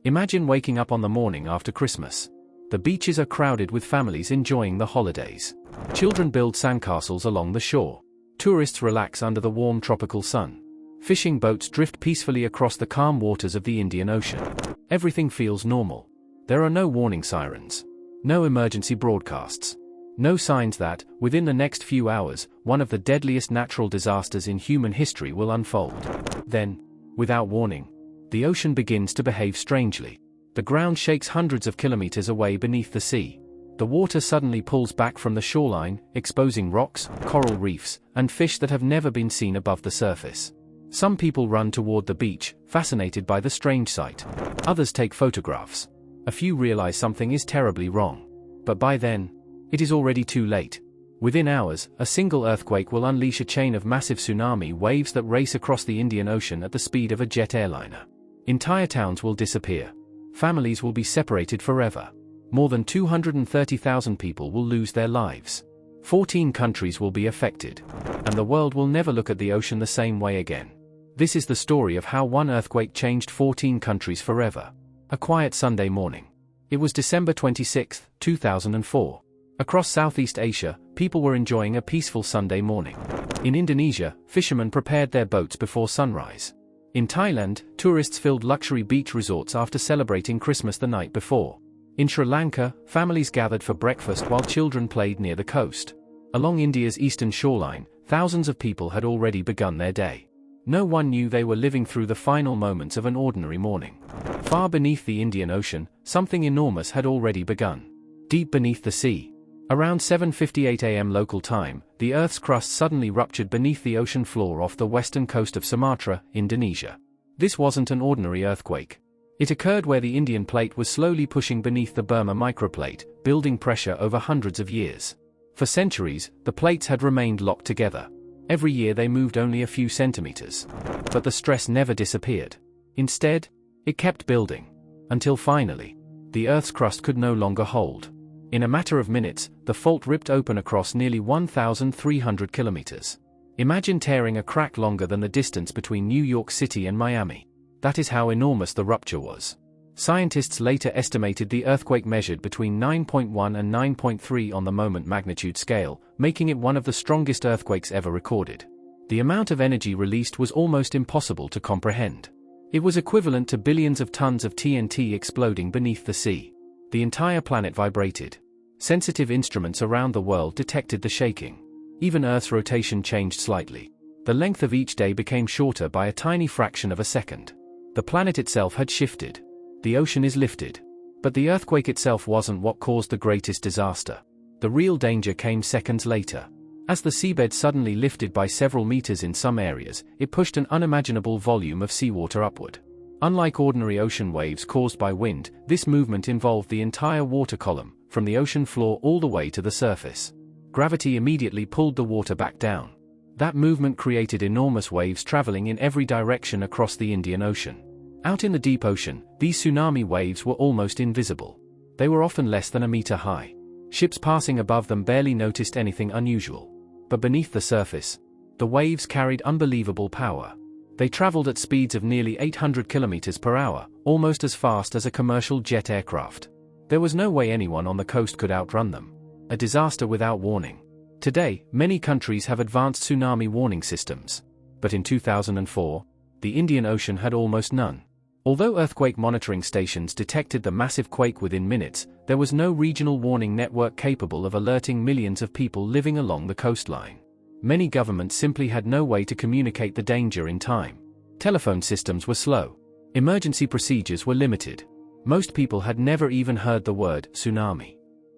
Imagine waking up on the morning after Christmas. The beaches are crowded with families enjoying the holidays. Children build sandcastles along the shore. Tourists relax under the warm tropical sun. Fishing boats drift peacefully across the calm waters of the Indian Ocean. Everything feels normal. There are no warning sirens. No emergency broadcasts. No signs that, within the next few hours, one of the deadliest natural disasters in human history will unfold. Then, without warning, the ocean begins to behave strangely. The ground shakes hundreds of kilometers away beneath the sea. The water suddenly pulls back from the shoreline, exposing rocks, coral reefs, and fish that have never been seen above the surface. Some people run toward the beach, fascinated by the strange sight. Others take photographs. A few realize something is terribly wrong. But by then, it is already too late. Within hours, a single earthquake will unleash a chain of massive tsunami waves that race across the Indian Ocean at the speed of a jet airliner. Entire towns will disappear. Families will be separated forever. More than 230,000 people will lose their lives. 14 countries will be affected. And the world will never look at the ocean the same way again. This is the story of how one earthquake changed 14 countries forever. A quiet Sunday morning. It was December 26, 2004. Across Southeast Asia, people were enjoying a peaceful Sunday morning. In Indonesia, fishermen prepared their boats before sunrise. In Thailand, tourists filled luxury beach resorts after celebrating Christmas the night before. In Sri Lanka, families gathered for breakfast while children played near the coast. Along India's eastern shoreline, thousands of people had already begun their day. No one knew they were living through the final moments of an ordinary morning. Far beneath the Indian Ocean, something enormous had already begun. Deep beneath the sea. Around 7:58 a.m. local time, the Earth's crust suddenly ruptured beneath the ocean floor off the western coast of Sumatra, Indonesia. This wasn't an ordinary earthquake. It occurred where the Indian plate was slowly pushing beneath the Burma microplate, building pressure over hundreds of years. For centuries, the plates had remained locked together. Every year they moved only a few centimeters. But the stress never disappeared. Instead, it kept building. Until finally, the Earth's crust could no longer hold. In a matter of minutes, the fault ripped open across nearly 1,300 kilometers. Imagine tearing a crack longer than the distance between New York City and Miami. That is how enormous the rupture was. Scientists later estimated the earthquake measured between 9.1 and 9.3 on the moment magnitude scale, making it one of the strongest earthquakes ever recorded. The amount of energy released was almost impossible to comprehend. It was equivalent to billions of tons of TNT exploding beneath the sea. The entire planet vibrated. Sensitive instruments around the world detected the shaking. Even Earth's rotation changed slightly. The length of each day became shorter by a tiny fraction of a second. The planet itself had shifted. The ocean is lifted. But the earthquake itself wasn't what caused the greatest disaster. The real danger came seconds later. As the seabed suddenly lifted by several meters in some areas, it pushed an unimaginable volume of seawater upward. Unlike ordinary ocean waves caused by wind, this movement involved the entire water column, from the ocean floor all the way to the surface. Gravity immediately pulled the water back down. That movement created enormous waves traveling in every direction across the Indian Ocean. Out in the deep ocean, these tsunami waves were almost invisible. They were often less than a meter high. Ships passing above them barely noticed anything unusual. But beneath the surface, the waves carried unbelievable power. They traveled at speeds of nearly 800 kilometers per hour, almost as fast as a commercial jet aircraft. There was no way anyone on the coast could outrun them. A disaster without warning. Today, many countries have advanced tsunami warning systems. But in 2004, the Indian Ocean had almost none. Although earthquake monitoring stations detected the massive quake within minutes, there was no regional warning network capable of alerting millions of people living along the coastline. Many governments simply had no way to communicate the danger in time. Telephone systems were slow. Emergency procedures were limited. Most people had never even heard the word tsunami.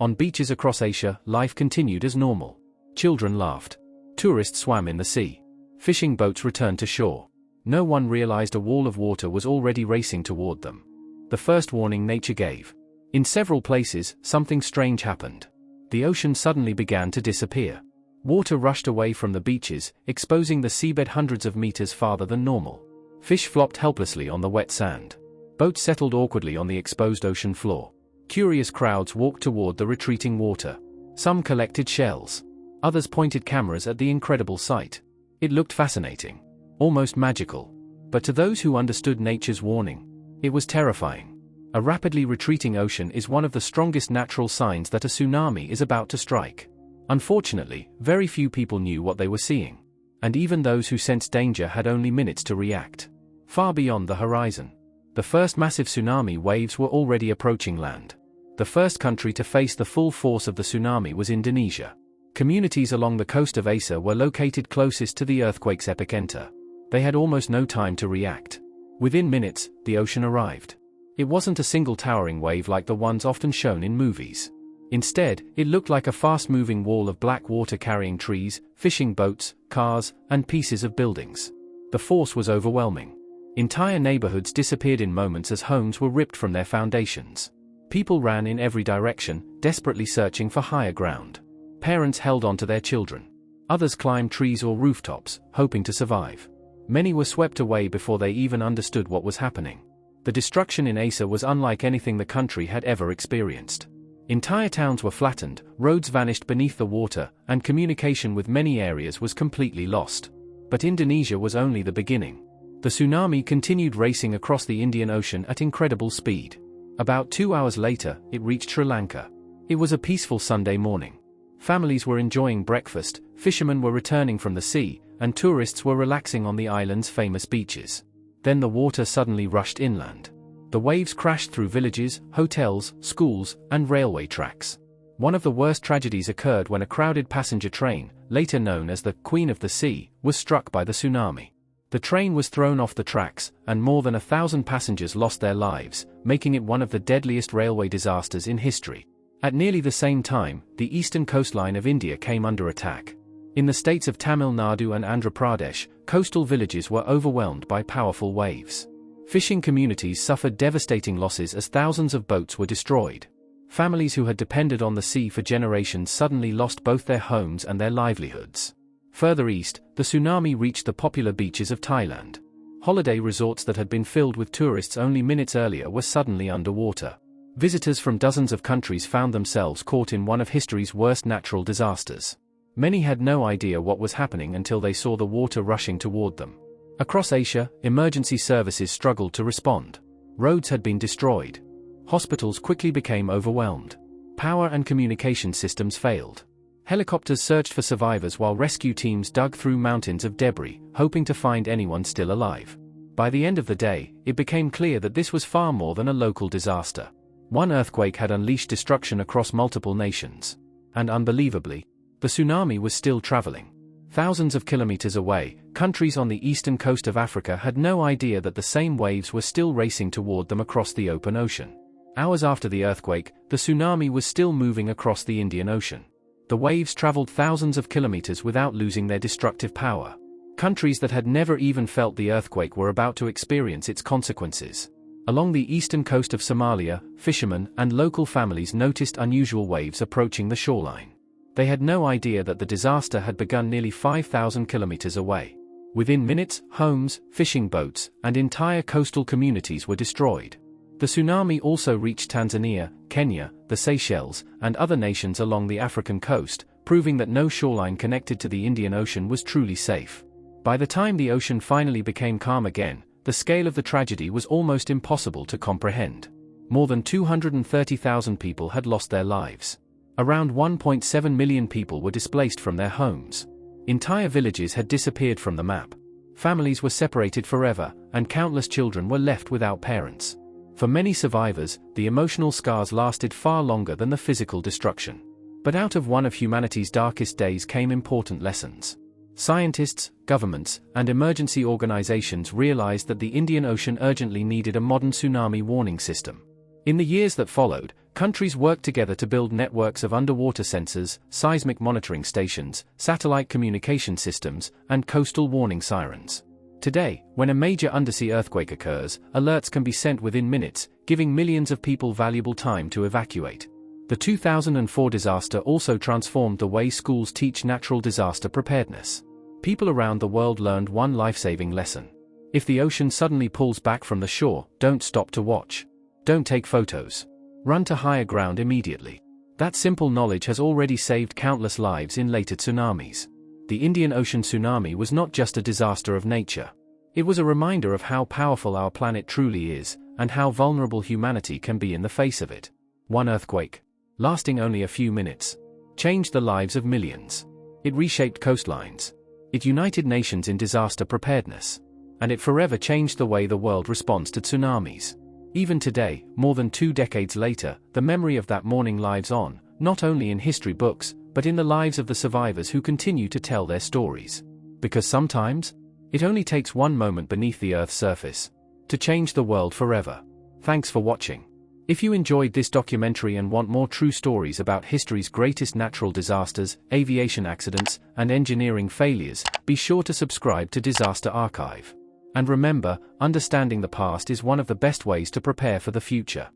On beaches across Asia, life continued as normal. Children laughed. Tourists swam in the sea. Fishing boats returned to shore. No one realized a wall of water was already racing toward them. The first warning nature gave. In several places, something strange happened. The ocean suddenly began to disappear. Water rushed away from the beaches, exposing the seabed hundreds of meters farther than normal. Fish flopped helplessly on the wet sand. Boats settled awkwardly on the exposed ocean floor. Curious crowds walked toward the retreating water. Some collected shells. Others pointed cameras at the incredible sight. It looked fascinating. Almost magical. But to those who understood nature's warning, it was terrifying. A rapidly retreating ocean is one of the strongest natural signs that a tsunami is about to strike. Unfortunately, very few people knew what they were seeing. And even those who sensed danger had only minutes to react. Far beyond the horizon, the first massive tsunami waves were already approaching land. The first country to face the full force of the tsunami was Indonesia. Communities along the coast of Aceh were located closest to the earthquake's epicenter. They had almost no time to react. Within minutes, the ocean arrived. It wasn't a single towering wave like the ones often shown in movies. Instead, it looked like a fast-moving wall of black water carrying trees, fishing boats, cars, and pieces of buildings. The force was overwhelming. Entire neighborhoods disappeared in moments as homes were ripped from their foundations. People ran in every direction, desperately searching for higher ground. Parents held on to their children. Others climbed trees or rooftops, hoping to survive. Many were swept away before they even understood what was happening. The destruction in Aceh was unlike anything the country had ever experienced. Entire towns were flattened, roads vanished beneath the water, and communication with many areas was completely lost. But Indonesia was only the beginning. The tsunami continued racing across the Indian Ocean at incredible speed. About 2 hours later, it reached Sri Lanka. It was a peaceful Sunday morning. Families were enjoying breakfast, fishermen were returning from the sea, and tourists were relaxing on the island's famous beaches. Then the water suddenly rushed inland. The waves crashed through villages, hotels, schools, and railway tracks. One of the worst tragedies occurred when a crowded passenger train, later known as the Queen of the Sea, was struck by the tsunami. The train was thrown off the tracks, and more than 1,000 passengers lost their lives, making it one of the deadliest railway disasters in history. At nearly the same time, the eastern coastline of India came under attack. In the states of Tamil Nadu and Andhra Pradesh, coastal villages were overwhelmed by powerful waves. Fishing communities suffered devastating losses as thousands of boats were destroyed. Families who had depended on the sea for generations suddenly lost both their homes and their livelihoods. Further east, the tsunami reached the popular beaches of Thailand. Holiday resorts that had been filled with tourists only minutes earlier were suddenly underwater. Visitors from dozens of countries found themselves caught in one of history's worst natural disasters. Many had no idea what was happening until they saw the water rushing toward them. Across Asia, emergency services struggled to respond. Roads had been destroyed. Hospitals quickly became overwhelmed. Power and communication systems failed. Helicopters searched for survivors while rescue teams dug through mountains of debris, hoping to find anyone still alive. By the end of the day, it became clear that this was far more than a local disaster. One earthquake had unleashed destruction across multiple nations. And unbelievably, the tsunami was still traveling. Thousands of kilometers away, countries on the eastern coast of Africa had no idea that the same waves were still racing toward them across the open ocean. Hours after the earthquake, the tsunami was still moving across the Indian Ocean. The waves traveled thousands of kilometers without losing their destructive power. Countries that had never even felt the earthquake were about to experience its consequences. Along the eastern coast of Somalia, fishermen and local families noticed unusual waves approaching the shoreline. They had no idea that the disaster had begun nearly 5,000 kilometers away. Within minutes, homes, fishing boats, and entire coastal communities were destroyed. The tsunami also reached Tanzania, Kenya, the Seychelles, and other nations along the African coast, proving that no shoreline connected to the Indian Ocean was truly safe. By the time the ocean finally became calm again, the scale of the tragedy was almost impossible to comprehend. More than 230,000 people had lost their lives. Around 1.7 million people were displaced from their homes. Entire villages had disappeared from the map. Families were separated forever, and countless children were left without parents. For many survivors, the emotional scars lasted far longer than the physical destruction. But out of one of humanity's darkest days came important lessons. Scientists, governments, and emergency organizations realized that the Indian Ocean urgently needed a modern tsunami warning system. In the years that followed, countries worked together to build networks of underwater sensors, seismic monitoring stations, satellite communication systems, and coastal warning sirens. Today, when a major undersea earthquake occurs, alerts can be sent within minutes, giving millions of people valuable time to evacuate. The 2004 disaster also transformed the way schools teach natural disaster preparedness. People around the world learned one life-saving lesson. If the ocean suddenly pulls back from the shore, don't stop to watch. Don't take photos. Run to higher ground immediately. That simple knowledge has already saved countless lives in later tsunamis. The Indian Ocean tsunami was not just a disaster of nature. It was a reminder of how powerful our planet truly is, and how vulnerable humanity can be in the face of it. One earthquake, lasting only a few minutes, changed the lives of millions. It reshaped coastlines. It united nations in disaster preparedness. And it forever changed the way the world responds to tsunamis. Even today, more than 2 decades later, the memory of that morning lives on, not only in history books, but in the lives of the survivors who continue to tell their stories. Because sometimes, it only takes one moment beneath the Earth's surface to change the world forever. Thanks for watching. If you enjoyed this documentary and want more true stories about history's greatest natural disasters, aviation accidents, and engineering failures, be sure to subscribe to Disaster Archive. And remember, understanding the past is one of the best ways to prepare for the future.